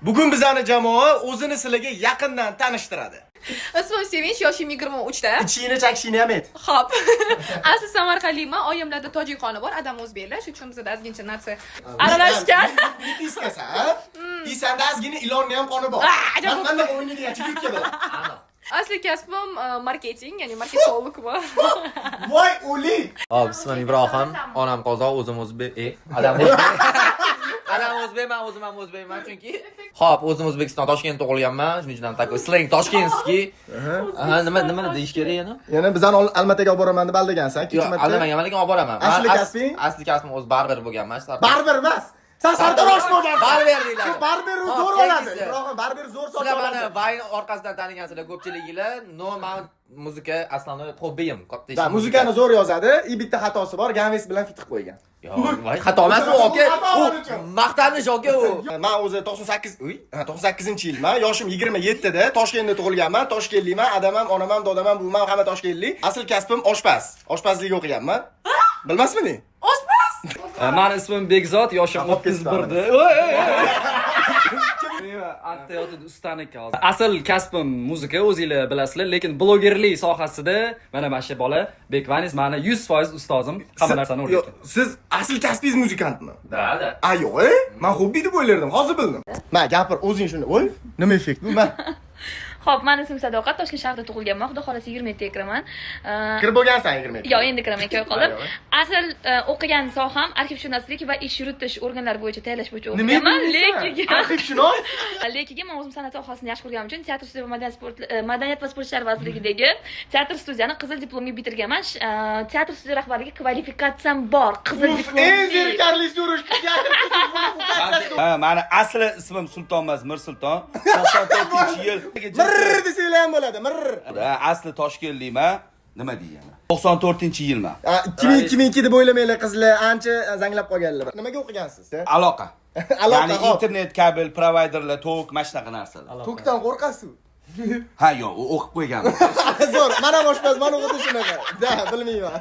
Bugun bizani jamoa o'zini sizlarga yaqindan tanishtiradi. Ismim Sevinch, yoshim 23 da. Ichingni chakishingni ham ayt. Xo'p. Asli Samarqandlikman, oyimlarda tojik qoni bor, adam o'zbeklar, shuning uchun bizda ozgincha natsi aralashgan. Bittискasa, ha? Isanda ozgina ilonni ham qoni bor. Qanday o'ynagan chigirtka bilan. Asli kasbim marketing, ya'ni marketologman. Voy o'lik. Hop, ismim Ibrohim, onam qozoq, o'zim o'zbek. Adam o'zbek. Adam o'zbek, men o'zim ham o'zbekman chunki. Hop, o'zim O'zbekiston Toshkentda tug'ilganman, shuning uchun ham такой slang toshkentskiy. Nima deyish kerak yana? Yana bizani Almataga olib boraman deb aldagansan, Yo'q, aldamagan, lekin olib boraman. Asli kasbing? Asli kasbim o'z barber bo'lganman. Barber emas. Sen sartarosh bo'lgansan. Barber deyiladi. Barber zo'r oladi. Ibrohim, barber zo'r soch Sizlar oladi. meni Vine orqasidan tanigансizlar ko'pchiliginglar. No, men muzika aslan hobbiyim. Da, muzikani zo'r yozadi, bitta xatosi bor, Ganves bilan fit qilib qo'ygan. Yo'q, voy, xato emas u, aka. U maqtanish, aka u. Men o'zi 98-yilman, yoshim 27 da, Toshkentda tug'ilganman, toshkentlikman, adamam, onamam, dodamam, buvim ham hamma toshkentlik. Asl kasbim oshpaz. Oshpazlik o'qiganman. Bilmasmiding? Meni ismim Bekzod, yoshim 31da. Antiyotid ustaniki hozir. Asl kasbim muzika, o'zingizlar bilasizlar, lekin blogerlik sohasida mana shu bola Bekvanis meni 100% ustozim, hamma narsani o'rgatgan. Siz asl kasbingiz muzikantmi? Da. A yo'q, men hobbi deb o'ylardim, hozir bildim. Men gapir, o'zing shuni, voy, nima effekt bu? Men Xo'p, men ismim Sadoqat, Toshkent shahrida tug'ilganman. Xudo xolasa 27 ga kiraman. kirib bo'lgansan 27. Yo'q, endi kiraman 2 oy qolib. Asl o'qigan soham arxivshunoslik va ish yuritish organlari bo'yicha tayyorlash bo'yicha o'qiganman. Lekin arxivshunos? lekin men o'zim san'at sohasini yaxshi ko'rganim uchun teatr studiya va madaniyat va sport ishlari vazirligidagi teatr studiyani qizil diplomga bitirganman. Teatr studiya rahbariga kvalifikatsiyam bor. Qizil diplom. Eng zerikarli so'rash teatr kvalifikatsiyasi. Ha, meni asli ismim Sulton emas, Mirsulton. 94-yil. Mirr desanglar ham bo'ladi, mirr. Asli Toshkentlikman. Nima deyman? 94-yilman. 2002 deb o'ylamanglar qizlar, ancha zanglab qolganlar. Nimaga o'qigansiz? Aloqa. Aloqa, Ya'ni hop. internet, kabel, providerlar, tok, mana shunaqa narsalar. Tokdan qo'rqasiz? Ha, yo'q, o'qib qo'yganman. Zo'r, mana boshpaz, mana xuddi shunaqa. Da, bilmayman.